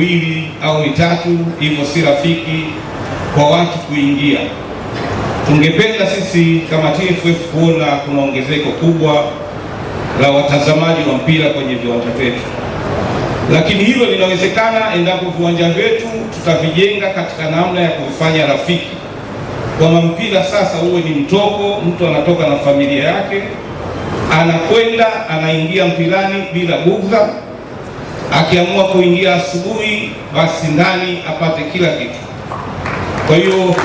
miwili au mitatu, hivyo si rafiki kwa watu kuingia. Tungependa sisi kama TFF kuona kuna ongezeko kubwa la watazamaji wa mpira kwenye viwanja vyetu, lakini hilo linawezekana endapo viwanja vyetu tutavijenga katika namna ya kuvifanya rafiki, kwamba mpira sasa uwe ni mtoko, mtu anatoka na familia yake anakwenda anaingia mpirani bila bugdha. Akiamua kuingia asubuhi, basi ndani apate kila kitu. Kwa hiyo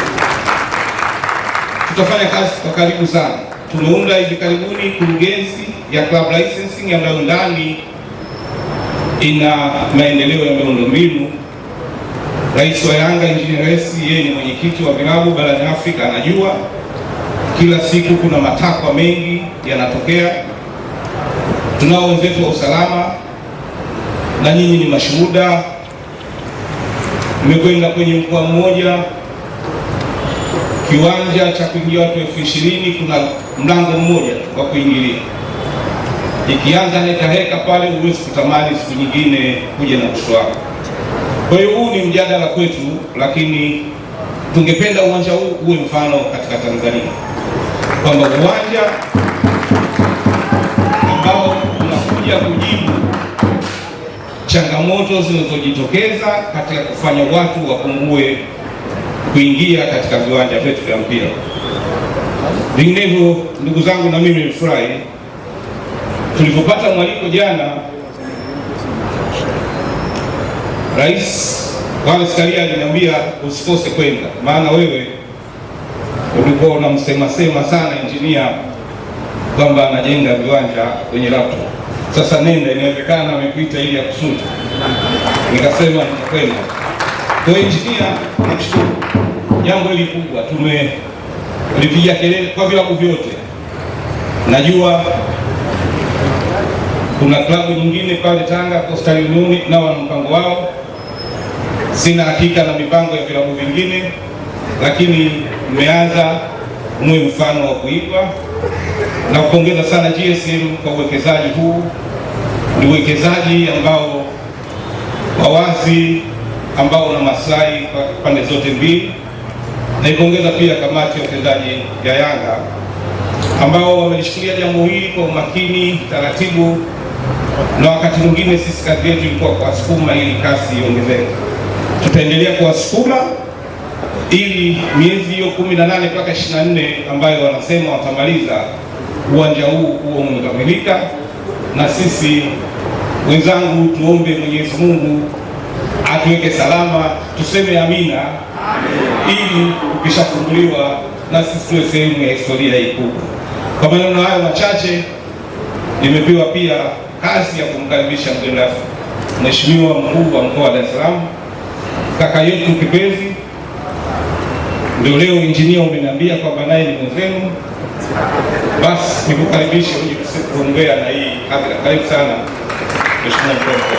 tutafanya kazi kwa karibu sana. Tumeunda hivi karibuni kurugenzi ya club licensing ambayo ndani ina maendeleo ya miundombinu. Rais wa Yanga Engineer Hersi, yeye ni mwenyekiti wa vilabu barani Afrika, anajua kila siku kuna matakwa mengi yanatokea. Tunao wenzetu wa usalama na nyinyi ni mashuhuda. Nimekwenda kwenye mkoa mmoja, kiwanja cha kuingia watu 20,000 kuna mlango mmoja wa kuingilia. Ikianza heka pale, huwezi kutamani siku nyingine kuja na mtoto wako. Kwa hiyo huu ni mjadala kwetu, lakini tungependa uwanja huu uwe mfano katika Tanzania, kwamba uwanja ambao unakuja kujibu changamoto zinazojitokeza katika kufanya watu wapungue kuingia katika viwanja vyetu vya mpira. Vinginevyo, ndugu zangu, na mimi nimefurahi tulipopata mwaliko jana. Rais Wallace Karia aliniambia usikose kwenda, maana wewe ulikuwa unamsema sana engineer kwamba anajenga viwanja kwenye laptop. Sasa nenda, inawezekana amekuita ili akusudi. Nikasema nitakwenda. Kwa engineer, nashukuru jambo hili kubwa, tulipiga kelele kwa vilabu vyote. Najua kuna klabu nyingine pale Tanga, Coastal Union, na wana mpango wao. Sina hakika na mipango ya vilabu vingine, lakini mmeanza mwe mfano wa kuigwa. Na kupongeza sana GSM kwa uwekezaji huu. Ni uwekezaji ambao wawazi, ambao una maslahi kwa pande zote mbili. Naipongeza pia kamati ya utendaji ya Yanga ambao wamelishikilia jambo hili kwa umakini, taratibu, na wakati mwingine sisi kazi yetu ilikuwa kuwasukuma ili kasi iongezeke. Tutaendelea kuwasukuma ili miezi hiyo 18 mpaka 24 ambayo wanasema watamaliza, uwanja huu huo umekamilika. Na sisi wenzangu, tuombe Mwenyezi Mungu atuweke salama, tuseme amina, ili ukishafunguliwa na sisi tuwe sehemu ya historia hii kubwa. Kwa maneno hayo machache, nimepewa pia kazi ya kumkaribisha mgeni rasmi, Mheshimiwa Mkuu wa Mkoa wa Dar es Salaam, kaka yetu kipenzi. Ndio leo injinia umeniambia kwamba naye ni mwenzenu, basi nikukaribishe uje kuongea na hii hadhira. Karibu sana Mheshimiwa Mkuu.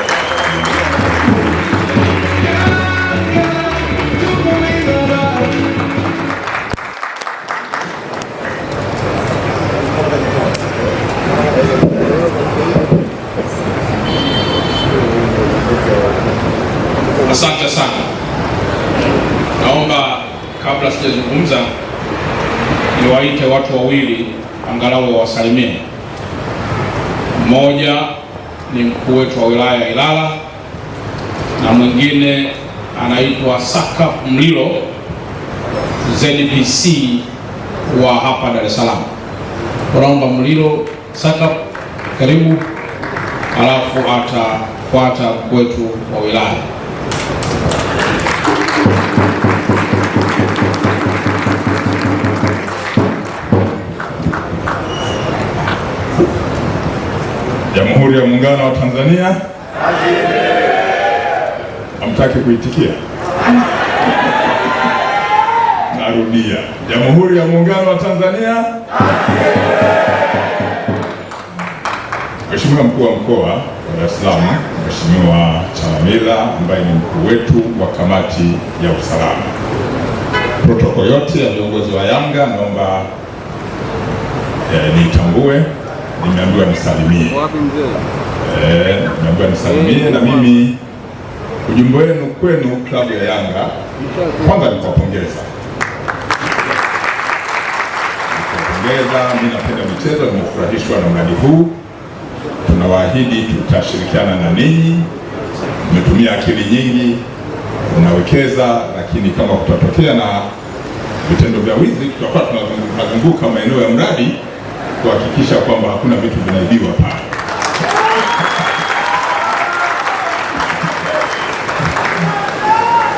Asante sana. Naomba kabla sijazungumza niwaite watu wawili angalau wawasalimie. Mmoja ni mkuu wetu wa wilaya ya Ilala na mwingine anaitwa Saka Mlilo, ZPC wa hapa Dar es Salaam. Naomba Mlilo, Saka, karibu, alafu atafuata mkuu wetu wa wilaya. Jamhuri ya Muungano wa Tanzania. Hamtaki kuitikia? Narudia. Jamhuri ya Muungano wa Tanzania. Mheshimiwa Mkuu wa Mkoa wa Dar es Salaam, Mheshimiwa Chalamila ambaye ni mkuu wetu wa kamati ya usalama, protokolo yote ya viongozi wa Yanga naomba nitambue. Nimeambiwa nisalimie. Nimeambiwa nisalimie, na mimi ujumbe wenu kwenu klabu ya Yanga, kwanza ni kuwapongeza. Mimi napenda michezo, nimefurahishwa na mradi huu. Tunawaahidi tutashirikiana na ninyi. Mmetumia akili nyingi, mnawekeza, lakini kama kutatokea na vitendo vya wizi, tutakuwa tunazunguka maeneo ya mradi kuhakikisha kwamba hakuna vitu vinaibiwa pale.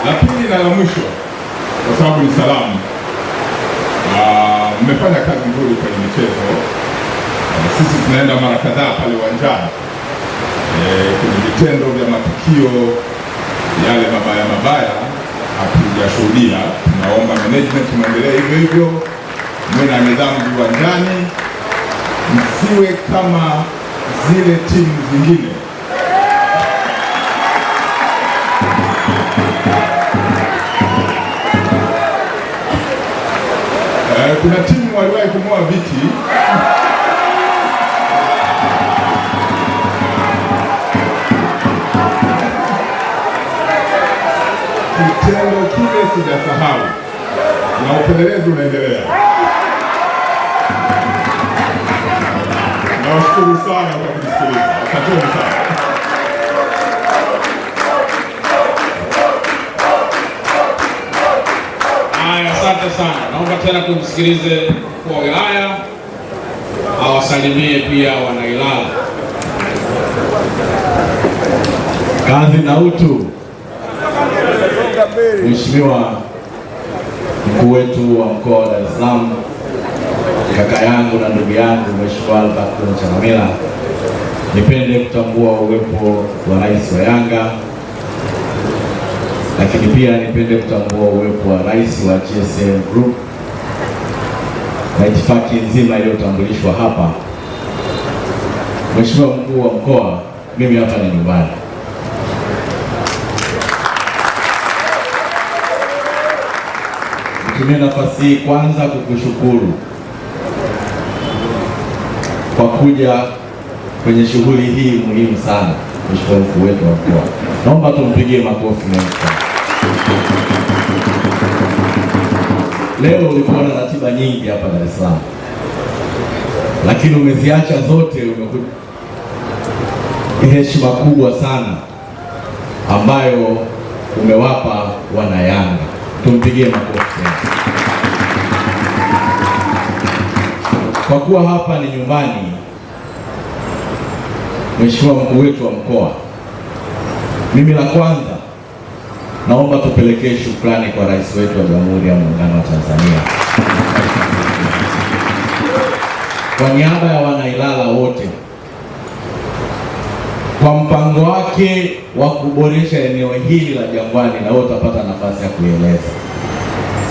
La pili na la mwisho, kwa sababu ni salamu, mmefanya kazi nzuri kwenye michezo. Sisi tunaenda mara kadhaa pale uwanjani kwenye vitendo vya matukio yale mabaya hatujashuhudia. Tunaomba management muendelee hivyo hivyo, mwe na nidhamu viwanjani, msiwe kama zile timu zingine. Kuna timu waliwahi kumoa viti kitendo kile sijasahau, na upelelezi unaendelea. Nawashukuru sana kwa kunisikiliza. Asanteni sana. Asante sana. Naomba tena tumsikilize mkuu wa wilaya awasalimie pia Wanailala. Kazi na utu. Mheshimiwa mkuu wetu wa mkoa wa Dar es Salaam, kaka yangu na ndugu yangu Mheshimiwa Albert Chalamila, nipende kutambua uwepo wa rais wa Yanga, lakini pia nipende kutambua uwepo wa rais wa GSM Group na itifaki nzima iliyotambulishwa hapa. Mheshimiwa mkuu wa mkoa, mimi hapa ni nyumbani. Nitumie nafasi hii kwanza kukushukuru kwa kuja kwenye shughuli hii muhimu sana. Mheshimiwa mkuu wetu wa mkoa, naomba tumpigie makofi mengi sana. Leo ulikuwa na ratiba nyingi hapa Dar es Salaam, lakini umeziacha zote, umekuja heshima kubwa sana ambayo umewapa wana Yanga. Tumpigie makofi. Kwa kuwa hapa ni nyumbani, Mheshimiwa mkuu wetu wa mkoa, mimi la kwanza naomba tupelekee shukrani kwa rais wetu wa Jamhuri ya Muungano wa Tanzania kwa niaba ya Wanailala wote kwa mpango wake wa kuboresha eneo hili la Jangwani, na wewe utapata nafasi ya kueleza.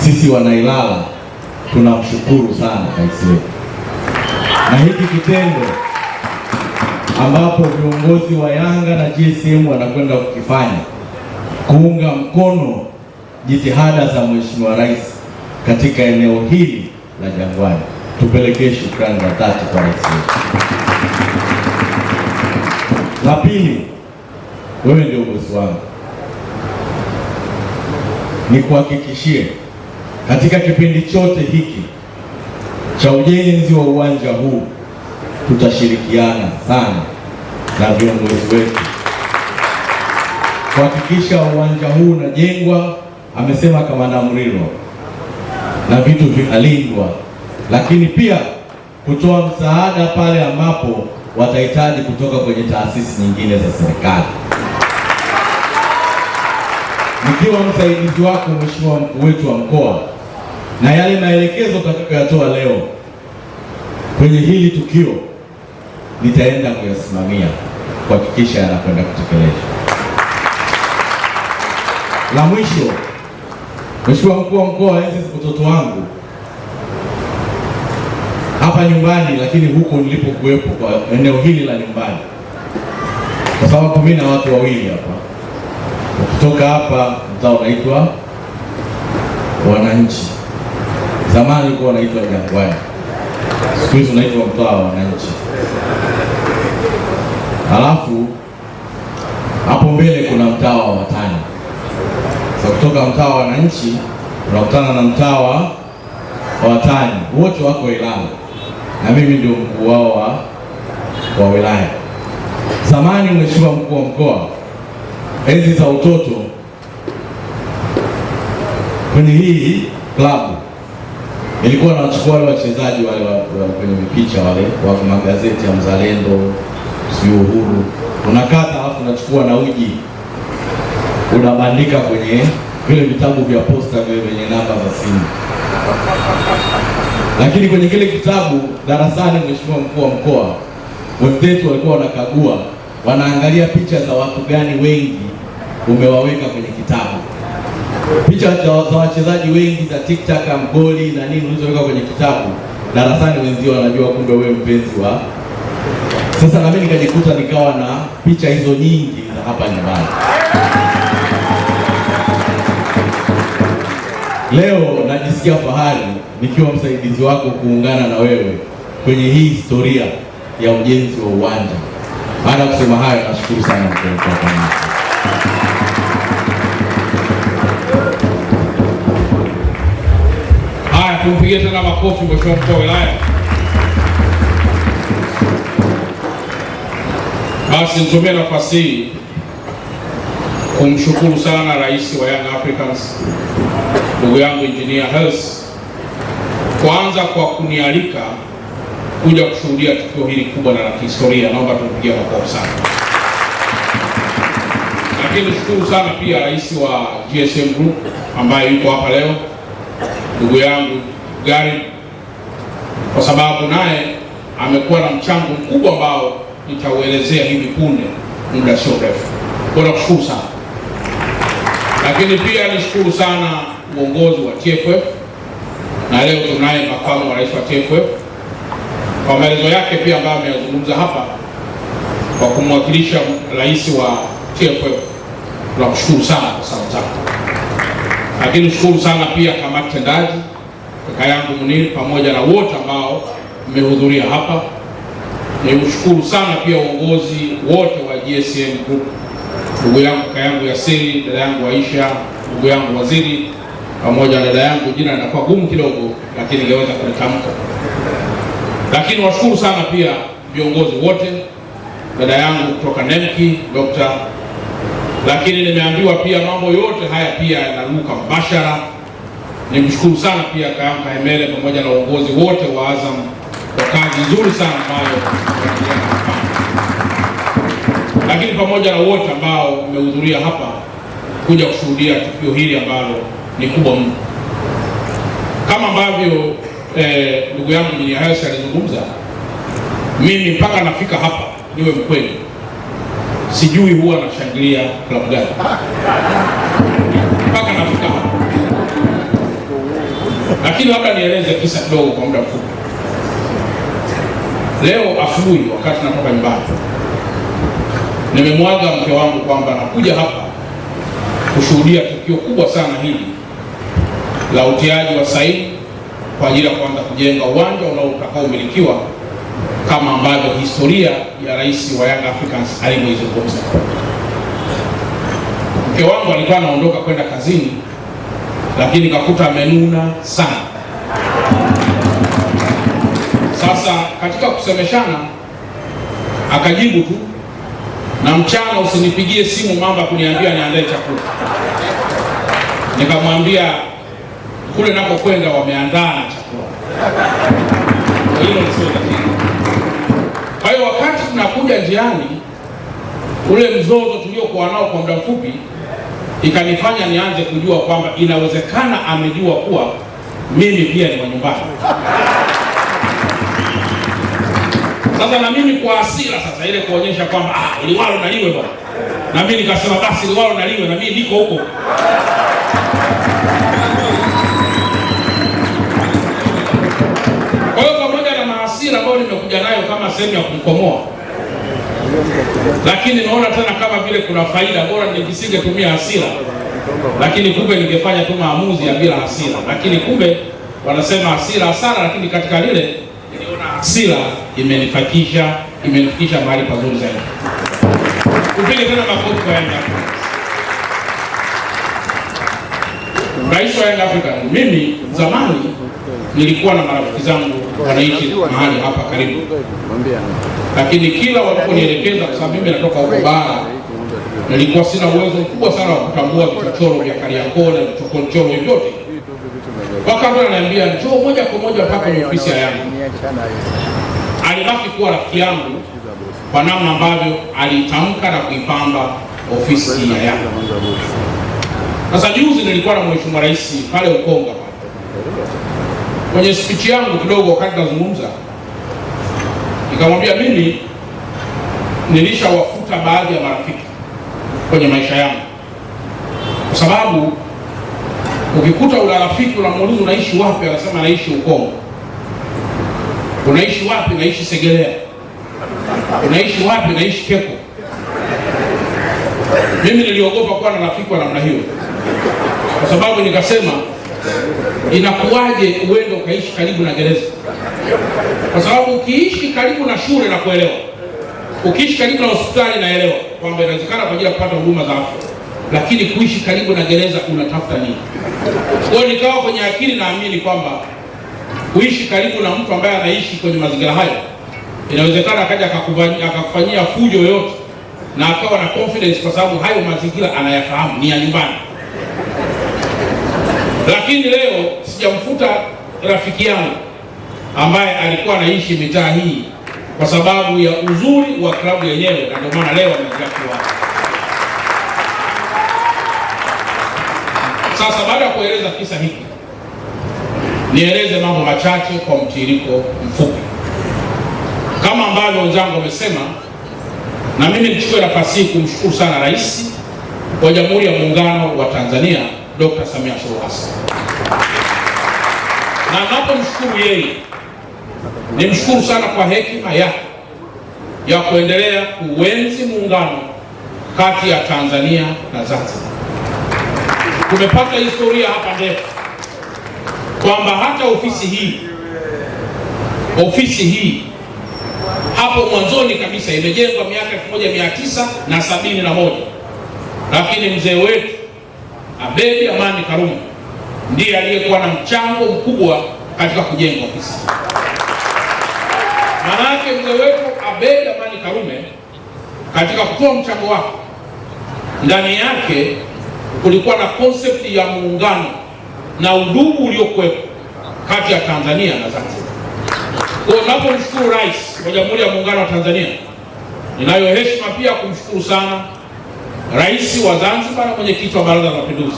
Sisi Wanailala tunamshukuru sana rais wetu, na hiki kitendo ambapo viongozi wa Yanga na GSM wanakwenda kukifanya kuunga mkono jitihada za Mheshimiwa Rais katika eneo hili la Jangwani, tupelekee shukrani za dhati kwa rais wetu. La pili, wewe ndio bosi wangu, nikuhakikishie katika kipindi chote hiki cha ujenzi wa uwanja huu tutashirikiana sana na viongozi wetu kuhakikisha uwanja huu unajengwa, amesema Kamanda Murilo, na vitu vinalindwa, lakini pia kutoa msaada pale ambapo watahitaji kutoka kwenye taasisi nyingine za serikali. Nikiwa msaidizi wako Mheshimiwa mkuu wetu wa mkoa, na yale maelekezo utakayoyatoa leo kwenye hili tukio nitaenda kuyasimamia kuhakikisha yanakwenda kutekelezwa. La mwisho, Mheshimiwa mkuu wa mkoa, enzi mtoto wangu hapa nyumbani, lakini huko nilipokuwepo kwa eneo hili la nyumbani, kwa sababu mimi na watu wawili hapa, kutoka hapa mtaa unaitwa Wananchi, zamani ulikuwa unaitwa Jangwani, siku hizi unaitwa mtaa wa Wananchi. Halafu Hapo mbele kuna mtaa wa Watani. Sasa kutoka mtaa wa Wananchi unakutana na mtaa wa Watani, wote wako Ilala na mimi ndio mkuu wao wa wilaya. Zamani Mheshimiwa Mkuu wa Mkoa, enzi za utoto, kwenye hii klabu ilikuwa nawachukua wale wachezaji wale kwenye mipicha wale wa magazeti ya Mzalendo, sio Uhuru, unakata alafu unachukua na uji unabandika kwenye vile vitabu vya posta vile vyenye namba za simu. Lakini kwenye kile kitabu darasani, Mheshimiwa Mkuu wa Mkoa, wenzetu walikuwa wanakagua, wanaangalia picha za watu gani wengi umewaweka kwenye kitabu. Picha za wachezaji wengi za TikTok, mgoli na nini ulizoweka kwenye kitabu, darasani wenzio wanajua kumbe wewe mpenzi wa. Sasa na mimi nikajikuta nikawa na picha hizo nyingi za hapa nyumbani. Leo najisikia fahari nikiwa msaidizi wako kuungana na wewe kwenye hii historia ya ujenzi wa uwanja. Baada ya kusema hayo, nashukuru sana mkuu. Haya, tumpigie tena makofi Mheshimiwa Mkuu wa Wilaya. Basi nitumie nafasi hii kumshukuru sana Rais wa Young Africans ndugu yangu Engineer Hersi, kwanza kwa kunialika kuja kushuhudia tukio hili kubwa na la kihistoria. Naomba tumpigie makofi sana. Lakini shukuru sana pia Rais wa GSM Group ambaye yuko hapa leo, ndugu yangu Gari, kwa sababu naye amekuwa na mchango mkubwa ambao nitauelezea hivi punde muda sio mrefu. Kwa hiyo nakushukuru sana. Lakini pia nishukuru sana uongozi wa TFF, na leo tunaye makamu wa rais wa TFF kwa maelezo yake pia ambayo ameyazungumza hapa kwa kumwakilisha rais wa TFF. Tunakushukuru sana kwa sababu zako. Lakini nishukuru sana pia kamati tendaji, kaka yangu Munir, pamoja na wote ambao mmehudhuria hapa. Nimshukuru sana pia uongozi wote wa GSM Group, ndugu yangu, kaka yangu Yasiri, dada yangu Aisha, ndugu yangu Waziri, pamoja na dada yangu, jina linakuwa gumu kidogo lakini ningeweza kulitamka. Lakini washukuru sana pia viongozi wote, dada yangu kutoka NEMKI, Dr. Lakini nimeambiwa pia mambo yote haya pia yanaruka mbashara. Nimshukuru sana pia kaka yangu Kahemele pamoja na uongozi wote wa Azam kwa kazi nzuri sana ambayo. Lakini pamoja na wote ambao mmehudhuria hapa kuja kushuhudia tukio hili ambalo ni kubwa mno. Kama ambavyo ndugu yangu Engineer Hersi alizungumza, mimi mpaka nafika hapa, niwe mkweli, sijui huwa nashangilia klabu gani mpaka nafika hapa. Lakini labda nieleze kisa kidogo kwa muda mfupi. Leo asubuhi wakati natoka nyumbani, nimemwaga mke wangu kwamba nakuja hapa kushuhudia tukio kubwa sana hili la utiaji wa saini kwa ajili ya kuanza kujenga uwanja utakaomilikiwa kama ambavyo historia ya rais wa Young Africans alivyoizungumza. Mke wangu alikuwa anaondoka kwenda kazini, lakini kakuta amenuna sana. Sasa katika kusemeshana akajibu tu, na mchana usinipigie simu mama kuniambia niandae chakula. Nikamwambia kule nako kwenda wameandaa na chakula. Kwa hilo sio tatizo. Kwa hiyo wakati tunakuja njiani, ule mzozo tuliokuwa nao kwa muda mfupi ikanifanya nianze kujua kwamba inawezekana amejua kuwa mimi pia ni wa nyumbani. Sasa na mimi kwa hasira sasa ile kuonyesha kwamba liwalo na liwe bwana. Na mimi nikasema basi liwalo na liwe, na mimi niko huko. Kwa hiyo pamoja na hasira ambayo nimekuja nayo kama sehemu ya kumkomoa, lakini naona tena kama vile kuna faida, bora nisingetumia hasira, lakini kumbe ningefanya tu maamuzi ya bila hasira. Lakini kumbe wanasema hasira hasara, lakini katika lile niliona hasira imenifikisha mahali pazuri zaidi. Tupige tena makofi kwa Young Africans. Rais wa Young Africans, mimi zamani nilikuwa na marafiki zangu wanaishi mahali hapa karibu, lakini kila waliponielekeza, kwa sababu mimi natoka huko bara, nilikuwa sina uwezo mkubwa sana wa kutambua vichochoro vya Kariakoo na vichochoro vyote. Wakati ananiambia njoo moja kwa moja mpaka kwenye ofisi ya Yanga, alibaki kuwa rafiki yangu kwa namna ambavyo alitamka na kuipamba ofisi ya Yanga. Sasa juzi nilikuwa na Mheshimiwa Rais pale Ukonga. Kwenye speech yangu kidogo, wakati nazungumza, nikamwambia mimi nilishawafuta baadhi ya marafiki kwenye maisha yangu, kwa sababu ukikuta ule rafiki unamuuliza unaishi wapi, anasema naishi Ukonga. Unaishi wapi? Naishi Segerea. Unaishi wapi? Naishi Keko. Mimi niliogopa kuwa na rafiki wa namna hiyo, kwa sababu nikasema inakuwaje uende ukaishi karibu na gereza? Kwa sababu ukiishi karibu na shule na kuelewa, ukiishi karibu na hospitali naelewa kwamba inawezekana kwa ajili ya kupata huduma za afya, lakini kuishi karibu na gereza unatafuta nini? Kwa hiyo nikawa kwenye akili naamini kwamba kuishi karibu na mtu ambaye anaishi kwenye mazingira hayo, inawezekana akaja akakufanyia fujo yoyote na akawa na confidence, kwa sababu hayo mazingira anayafahamu, ni ya nyumbani. Lakini leo sijamfuta rafiki yangu ambaye alikuwa anaishi mitaa hii kwa sababu ya uzuri wa klabu yenyewe, na ndio maana leo amekuja kwa. Sasa baada ya kueleza kisa hiki, nieleze mambo machache kwa mtiririko mfupi. Kama ambavyo wenzangu wamesema, na mimi nichukue nafasi hii kumshukuru sana Rais wa Jamhuri ya Muungano wa Tanzania Dr. Samia Suluhu Hassan. Na napomshukuru yeye, nimshukuru sana kwa hekima yake ya kuendelea kuenzi muungano kati ya Tanzania na Zanzibar. Tumepata historia hapa ndefu kwamba hata ofisi hii hapo mwanzoni kabisa imejengwa miaka 1971, lakini mzee wetu Abeid Amani Karume ndiye aliyekuwa na mchango mkubwa katika kujenga ofisi. Maanake mzee wetu Abeid Amani Karume katika kutoa mchango wake, ndani yake kulikuwa na concept ya muungano na udugu uliokuwepo kati ya Tanzania na Zanzibar. Kwa ninapomshukuru Rais wa Jamhuri ya Muungano wa Tanzania, ninayo heshima pia kumshukuru sana Rais wa Zanzibar na mwenyekiti wa Baraza la Mapinduzi,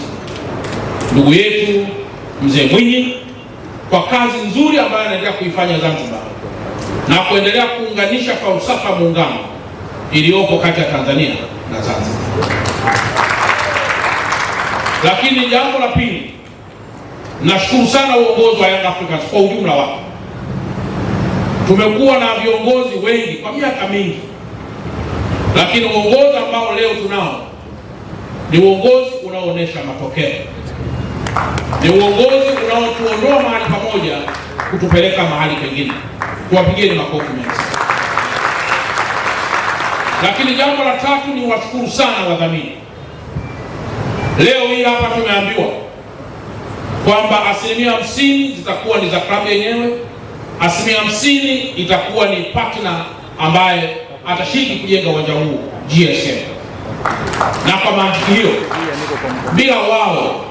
ndugu yetu Mzee Mwinyi, kwa kazi nzuri ambayo anaendelea kuifanya Zanzibar na kuendelea kuunganisha falsafa ya muungano iliyopo kati ya Tanzania na Zanzibar. Lakini jambo la pili, nashukuru sana uongozi wa Young Africans kwa ujumla wake. Tumekuwa na viongozi wengi kwa miaka mingi, lakini uongozi ambao leo tunao ni uongozi unaoonyesha matokeo, ni uongozi unaotuondoa mahali pamoja kutupeleka mahali pengine. Tuwapigieni makofi mengi. Lakini jambo la tatu ni washukuru sana wadhamini. Leo hii hapa tumeambiwa kwamba 50% zitakuwa ni za klabu yenyewe, 50% itakuwa ni partner ambaye atashiriki kujenga uwanja huu, GSM. Na kwa mantiki hiyo, bila wao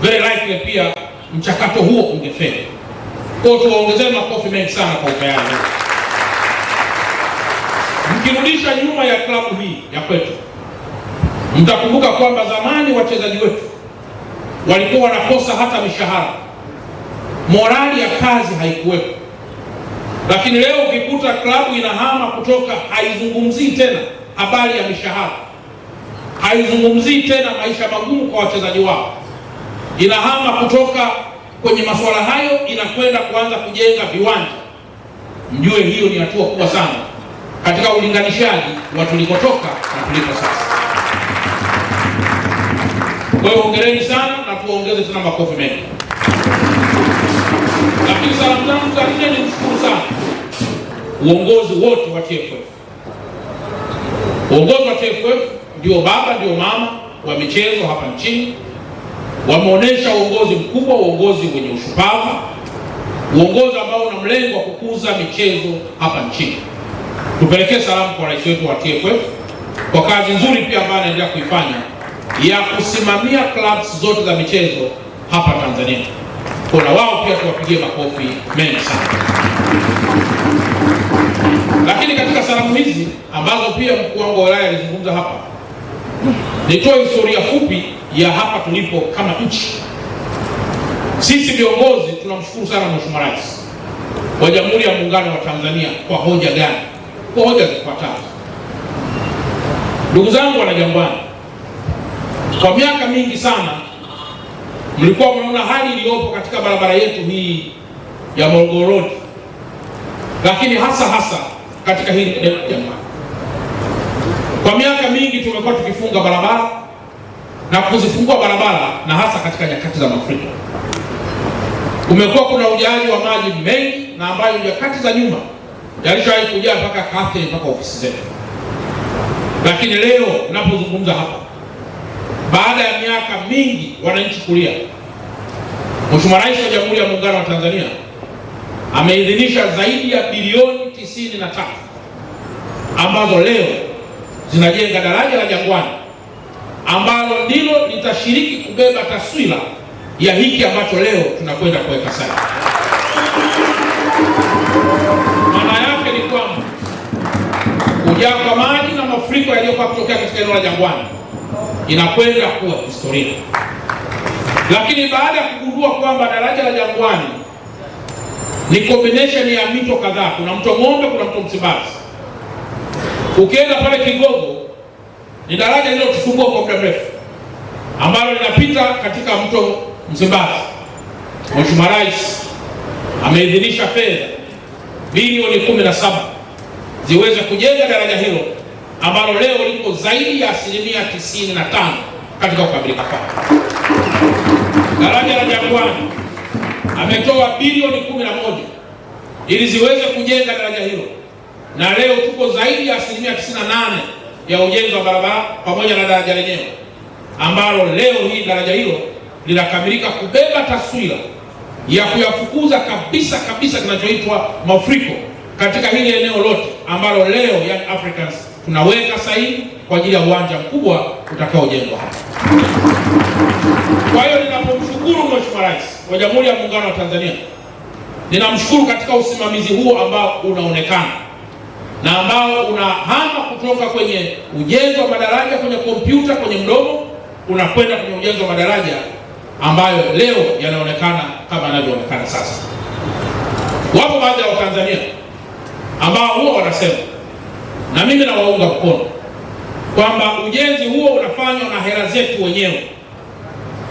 very likely pia mchakato huo ungefeli. Kwa hiyo tuwaongezee makofi mengi sana kwa utayari. Mkirudisha nyuma ya klabu hii ya kwetu, mtakumbuka kwamba zamani wachezaji wetu walikuwa wanakosa hata mishahara, morali ya kazi haikuwepo. Lakini leo ukikuta klabu inahama kutoka, haizungumzii tena habari ya mishahara, haizungumzii tena maisha magumu kwa wachezaji wao, inahama kutoka kwenye masuala hayo inakwenda kuanza kujenga viwanja. Mjue hiyo ni hatua kubwa sana katika ulinganishaji wa tulikotoka na tuliko sasa. Kwa hiyo hongereni sana na tuongeze tena makofi mengi. Lakini salamu zangu za nne ni mshukuru sana uongozi wote wa TFF. Uongozi wa TFF ndio baba ndio mama wa michezo hapa nchini. Wameonyesha uongozi mkubwa, uongozi wenye ushupavu, uongozi ambao una mlengo wa kukuza michezo hapa nchini. Tupelekee salamu kwa rais wetu wa TFF kwa kazi nzuri pia ambayo anaendelea kuifanya ya kusimamia clubs zote za michezo hapa Tanzania. Kuna wao pia tuwapigie makofi mengi sana. Lakini katika salamu hizi ambazo pia mkuu wangu wa wilaya alizungumza hapa, nitoe historia fupi ya hapa tulipo kama nchi. Sisi viongozi tunamshukuru sana Mheshimiwa Rais wa Jamhuri ya Muungano wa Tanzania kwa hoja gani? Kwa hoja zifuatazo. Ndugu zangu wana Jangwani, kwa miaka mingi sana mlikuwa mnaona hali iliyopo katika barabara yetu hii ya Morogoro Road, lakini hasa katika hili Jangwani. Kwa miaka mingi tumekuwa tukifunga barabara na kuzifungua barabara, na hasa katika nyakati za mafuriko. Kumekuwa kuna ujaji wa maji mengi, na ambayo nyakati za nyuma yalishawahi kujaa mpaka kafe mpaka ofisi zetu. Lakini leo ninapozungumza hapa, baada ya miaka mingi wananchi kulia, Mheshimiwa Rais wa Jamhuri ya Muungano wa Tanzania ameidhinisha zaidi ya bilioni 93 ambazo leo zinajenga daraja la Jangwani ambalo ndilo litashiriki kubeba taswira ya hiki ambacho leo tunakwenda kuweka saini. Maana yake ni kwamba kujaa kwa maji na mafuriko yaliyokuwa kutokea katika eneo la Jangwani inakwenda kuwa historia. Lakini baada ya kugundua kwamba daraja la Jangwani ni combination ya mito kadhaa, kuna mto Ng'ombe, kuna mto Msimbazi. Ukienda pale Kigogo ni daraja lililotufungua kwa muda mrefu ambalo linapita katika mto Msimbazi. Mheshimiwa Rais ameidhinisha fedha bilioni 17 ziweze kujenga daraja hilo ambalo leo liko zaidi ya 95% katika kukamilika kwake. Daraja la Jangwani ametoa bilioni 11 ili ziweze kujenga daraja hilo, na leo tuko zaidi ya 98% ya ujenzi wa barabara pamoja na daraja lenyewe, ambalo leo hii daraja hilo linakamilika kubeba taswira ya kuyafukuza kabisa kinachoitwa mafuriko katika hili eneo lote ambalo leo Young Africans tunaweka sahihi kwa ajili ya uwanja mkubwa utakaojengwa hapa. Kwa hiyo ninapomshukuru Mheshimiwa Rais wa Jamhuri ya Muungano wa Tanzania, ninamshukuru katika usimamizi huo ambao unaonekana na ambao unahama kutoka kwenye ujenzi wa madaraja kwenye kompyuta kwenye mdomo unakwenda kwenye ujenzi wa madaraja ambayo leo yanaonekana kama yanavyoonekana sasa. Wapo baadhi ya Watanzania ambao huwa wanasema, na mimi nawaunga mkono, kwamba ujenzi huo unafanywa na hela zetu wenyewe.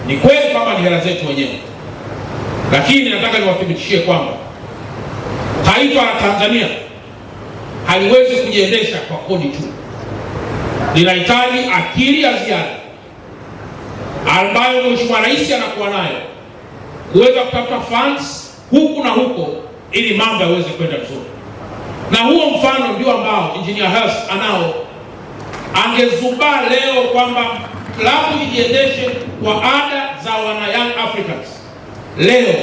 Ni kweli kwamba ni hela zetu wenyewe, lakini nataka niwathibitishie kwamba taifa la Tanzania haliwezi kujiendesha kwa kodi tu. Linahitaji akili ya ziada ambayo Mheshimiwa Rais anakuwa nayo kuweza kutafuta funds huku na huko ili mambo yaweze kwenda vizuri. Na huo mfano ndio ambao Engineer Hersi anao. Angezubaa leo kwamba klabu ijiendeshe kwa ada za wana Young Africans, leo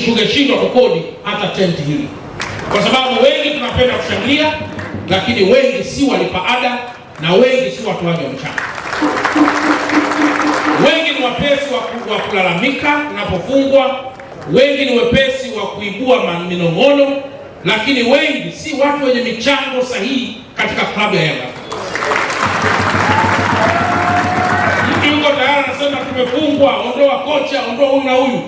tungeshindwa kukodi hata tenti hili, kwa sababu wengi tunapenda kushangilia, lakini wengi si walipa ada na wengi si watoaji wa mchango. Wengi ni wapesi wa kulalamika unapofungwa, wengi ni wepesi wa kuibua minong'ono, lakini wengi si watu wenye michango sahihi katika klabu ya Yanga. Mtu yuko tayari anasema tumefungwa, ondoa kocha, ondoa huyu na huyu.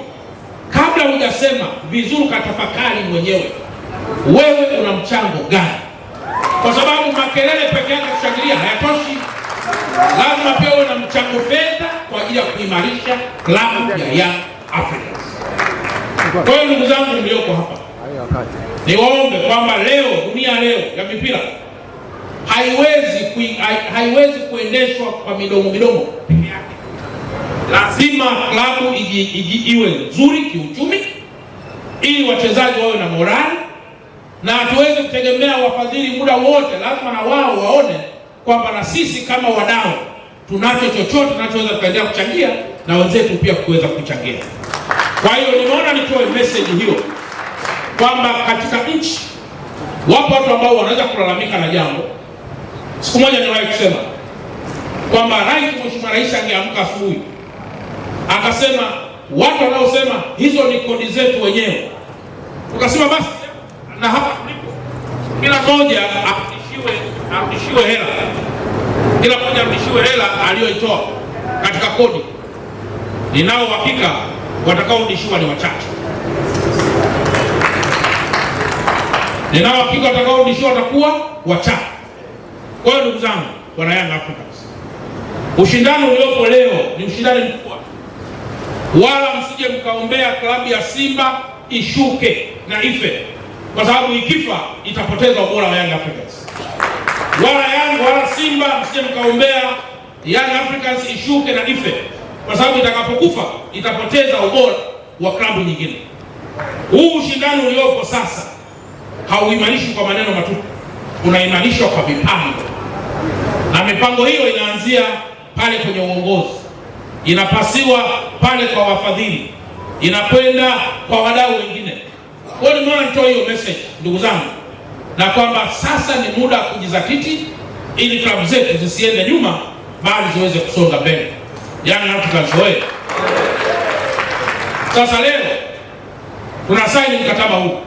Kabla hujasema vizuri, katafakari mwenyewe, wewe una mchango gani? Kwa sababu makelele peke yake kushangilia hayatoshi. Lazima pia uwe na mchango fedha kwa ajili ya kuimarisha klabu ya Young Africans. Kwa hiyo ndugu zangu mlioko hapa, niwaombe kwamba leo, dunia leo ya mipira haiwezi kuendeshwa kwa midomo peke yake. Lazima klabu iwe nzuri kiuchumi ili wachezaji wawe na morali, na hatuwezi kutegemea wafadhili muda wote. Lazima na wao waone kwamba na sisi kama wadau tunacho chochote tunachoweza kuendelea kuchangia na wenzetu pia kuweza kuchangia. Kwa hiyo nimeona nitoe message hiyo kwamba katika nchi wapo watu ambao wanaweza kulalamika na jambo. Siku moja niwahi kusema kwamba Mheshimiwa Rais angeamka asubuhi akasema watu wanaosema hizo ni kodi zetu wenyewe, tukasema basi na hapa tulipo kila mmoja arudishiwe hela, kila mmoja arudishiwe hela aliyoitoa katika kodi. Ninao hakika watakaorudishiwa ni wachache. Ninao hakika watakaorudishiwa watakuwa wachache. Kwa hiyo ndugu zangu, wana Young Africans, ushindani uliopo leo ni ushindani mkubwa, wala msije mkaombea klabu ya Simba ishuke na ife, kwa sababu ikifa itapoteza ubora wa Young Africans. Wala Simba msije mkaombea Young Africans ishuke na ife, kwa sababu itakapokufa itapoteza ubora wa klabu nyingine. Huu ushindani uliopo sasa hauimarishwi kwa maneno matupu, unaimarishwa kwa mipango, na mipango hiyo inaanzia pale kwenye uongozi, inapasiwa pale kwa wafadhili, inakwenda kwa wadau wengine. Kwa hiyo nimeona nitoe hiyo message ndugu zangu, na kwamba sasa ni muda wa kujizatiti ili klabu zetu zisiende nyuma bali ziweze kusonga mbele. Young Africans oye! Sasa leo tunasaini mkataba huu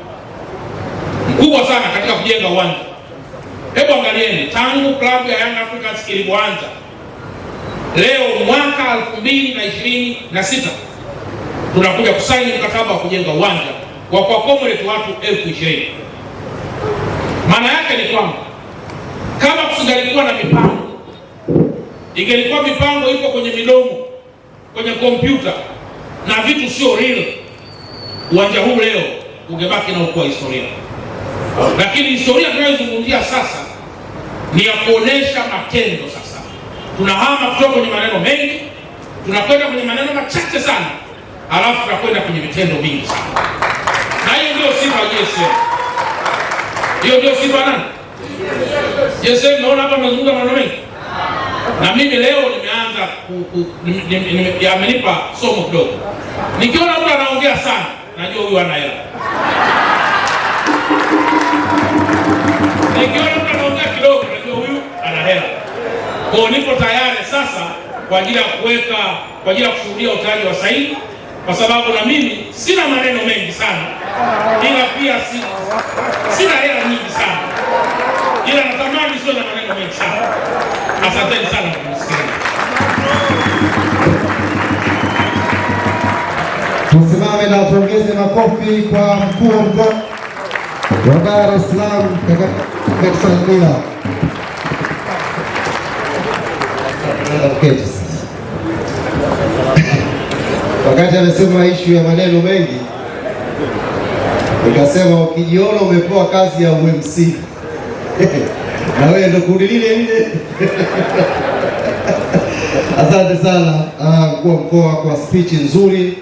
mkubwa sana katika kujenga uwanja. Hebu angalieni, tangu klabu ya Young Africans ilipoanza leo mwaka 2026 tunakuja kusaini mkataba wa kujenga uwanja kwa accommodate watu 20,000. Maana yake ni kwamba kama kusingalikuwa na mipango, ingelikuwa mipango ipo kwenye midomo, kwenye kompyuta na vitu sio real, uwanja huu leo ungebaki na ukua historia. Lakini historia tunayozungumzia sasa ni ya kuonesha matendo. Sasa tunahama kutoka kwenye maneno mengi tunakwenda kwenye maneno machache sana, alafu tunakwenda kwenye vitendo vingi sana. Na hiyo ndio sifa ya GSM. Hiyo ndio sifa nani? GSM. Naona hapa tunazungumza maneno mengi, na mimi leo nimeanza amenipa somo kidogo. Nikiona mtu anaongea sana, najua huyu ana hela. Nikiona mtu anaongea kidogo, najua huyu ana hela. Kwa hiyo nipo tayari sasa kwa ajili ya kushuhudia utaji wa sahihi, kwa sababu na mimi sina maneno mengi sana, ila pia sina hela nyingi sana, ila natamani sio na maneno mengi sana. Asanteni sana kwa kusikiliza. Tusimame na tuongeze makofi kwa mkuu wa mkoa wa Dar es Salaam Kakamega. Wakati amesema ishu ya maneno mengi, nikasema ukijiona umepewa kazi ya UMC na wewe ndo kundi lile lile. Asante sana mkuu wa mkoa kwa speech nzuri,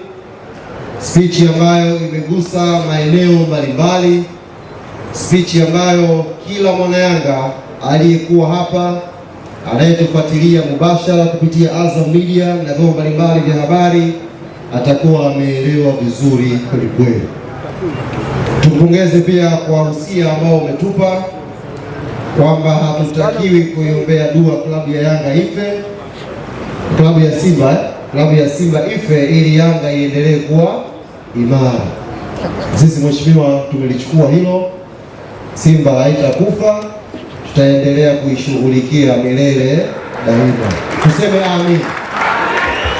speech ambayo imegusa maeneo mbalimbali, speech ambayo kila mwana Yanga aliyekuwa hapa, anayetufuatilia mubashara kupitia Azam Media na vyombo mbalimbali vya habari atakuwa ameelewa vizuri kweli kweli. Tumpongeze pia kwa usia ambao umetupa kwamba hatutakiwi kuiombea dua klabu ya Yanga ife, klabu ya Simba ife ili Yanga iendelee kuwa imara. Sisi mheshimiwa, tumelichukua hilo. Simba haitakufa, tutaendelea kuishughulikia milele daima. Tuseme amin.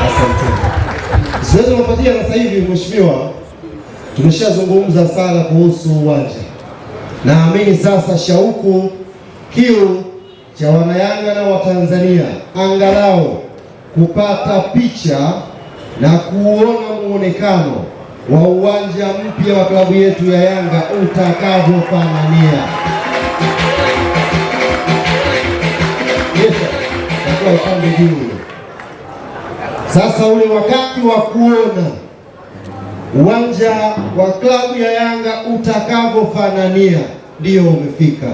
Asante. Siwezi kupatia sasa hivi mheshimiwa, tumeshazungumza sana kuhusu uwanja. Naamini sasa shauku, kiu cha wanayanga na Watanzania angalau kupata picha na kuona muonekano wa uwanja mpya wa klabu yetu ya Yanga utakavyofanania. Upande juu. Sasa ule wakati wa kuona uwanja wa klabu ya Yanga utakavyofanania ndio umefika.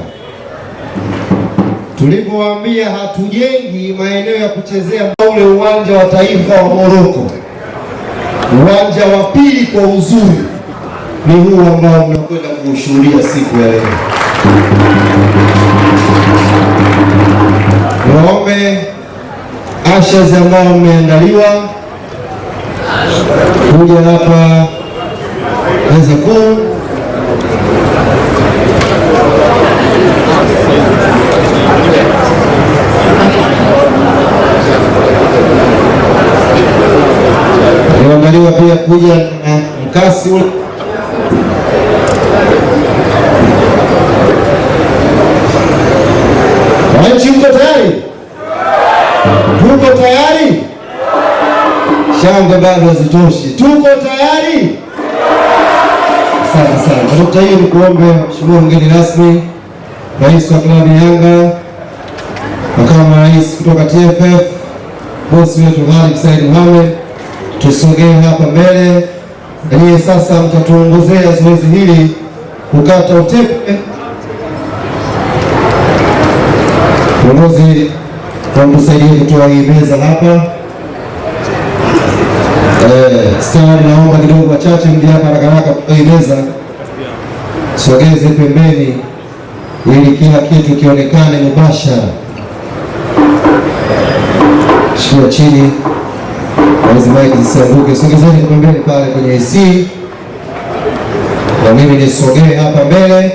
Tulivyowaambia hatujengi maeneo ya kuchezea ule uwanja wa taifa wa Moroko, uwanja wa pili kwa uzuri ni huu ambao mnakwenda kuushuhudia siku ya leo. Niwaombe ushers ambao mmeandaliwa kuja hapa meza kuu. Niwaandaliwa pia kuja na mkasi ule. Wananchi mko tayari? Tuko tayari? Shangwe bado hazitoshi. Tuko tayari? Asante sana. Dr. hiyo ni kuombe mheshimiwa mgeni rasmi, rais wa klabu ya Yanga, makamu wa rais kutoka TFF, bosi wetu Ghalib Said Mohamed, tusogee hapa mbele. Ndiye sasa mtatuongozea zoezi hili kukata utepe. Viongozi wamtusaidie kutoa hii meza hapa. Stari, naomba kidogo wachache mdi hapa haraka kutoa hii meza, sogeze pembeni ili kila kitu kionekane mubashara. Shika chini, maiki zisianguke. Sogezeni pembeni pale kwenye AC, na mimi nisogee hapa mbele.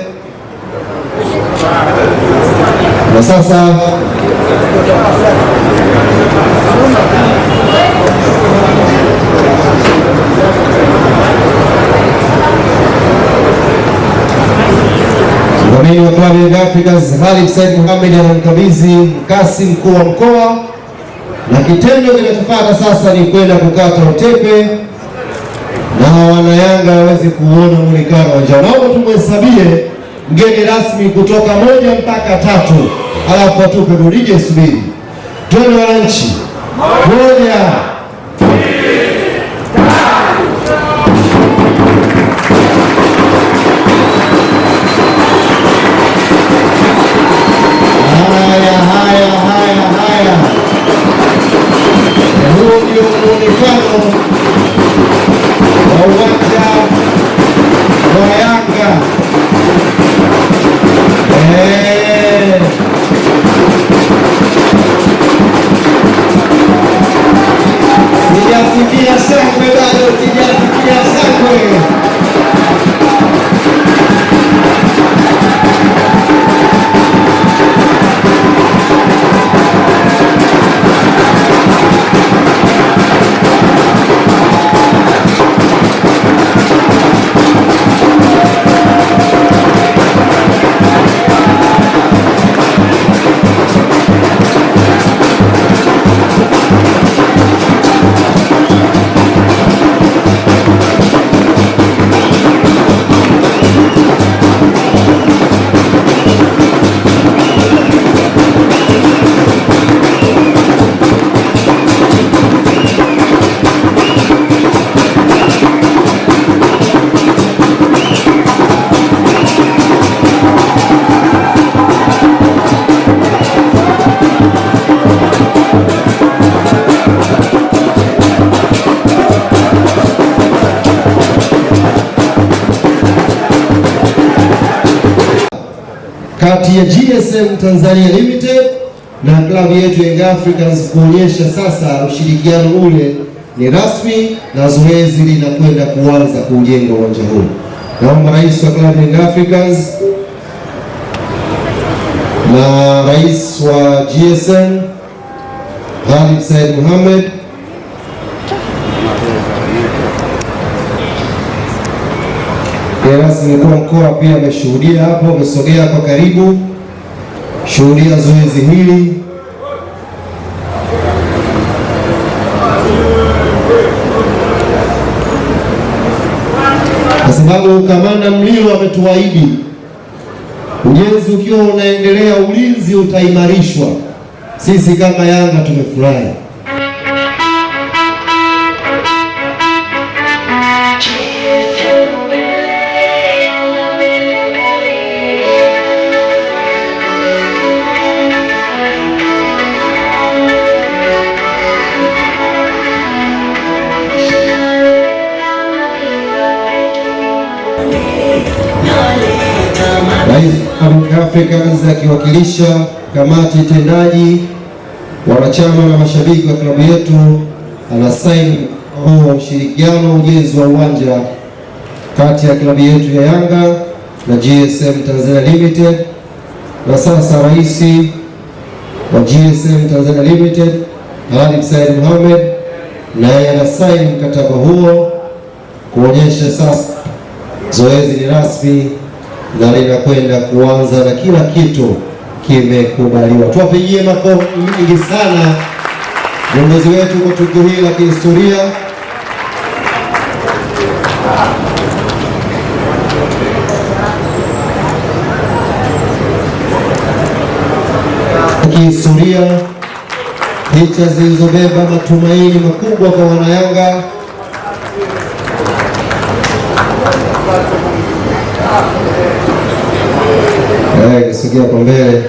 Na sasa mdhamini wa klabu ya Young Africans Ghalib Said Mohamed anamkabidhi mkasi mkuu wa mkoa, na kitendo kinachofuata sasa ni kwenda kukata utepe na wanayanga waweze kuona muonekano wa njano. Naomba tumhesabie mgeni rasmi kutoka 1 mpaka 3, alafu atupe burudije. Subiri twende wananchi. 1, 2, 3. Haya. Huu ndio muonekano wa uwanja wa Yanga. Sijasikia shangwe bado, sijasikia shangwe. Kati ya GSM Tanzania Limited na klabu yetu Young Africans kuonyesha sasa ushirikiano ule ni rasmi na zoezi linakwenda kuanza kujenga uwanja huu. Naomba rais wa klabu Young Africans na rais wa GSM Ghalib Said Mohamed rasmi mkuu wa mkoa pia ameshuhudia hapo, amesogea kwa karibu shuhudia zoezi hili. Kwa sababu kamanda Mlilo ametuahidi ujenzi ukiwa unaendelea, ulinzi utaimarishwa. Sisi kama Yanga tumefurahi. Rais Young Africans akiwakilisha kamati tendaji, wanachama na mashabiki wa klabu yetu, anasaini kwa ushirikiano ujenzi wa uwanja kati ya klabu yetu ya Yanga na GSM Tanzania Limited. Na sasa rais wa GSM Tanzania Limited Gharib Said Mohamed naye anasaini mkataba huo kuonyesha sasa zoezi ni rasmi na linakwenda kuanza na kila kitu kimekubaliwa. Tuwapigie makofi mengi sana viongozi wetu kwa tukio hili la kihistoria. Kihistoria, picha zilizobeba matumaini makubwa kwa wanayanga. Nisogea kwa mbele.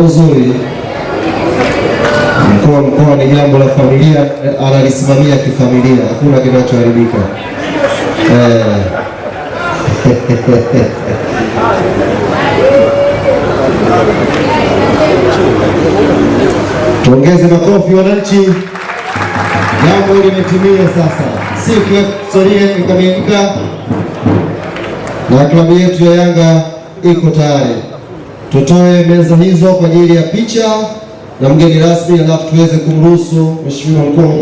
Uzuri mkuu wa mkoa ni jambo la familia, analisimamia kifamilia, hakuna kinachoharibika. Tuongeze makofi wananchi. Jambo limetimia sasa, siku ya historia ikamilika na klabu yetu ya Yanga iko tayari. Tutoe meza hizo kwa ajili ya picha na mgeni rasmi, alafu tuweze kumruhusu Mheshimiwa mkuu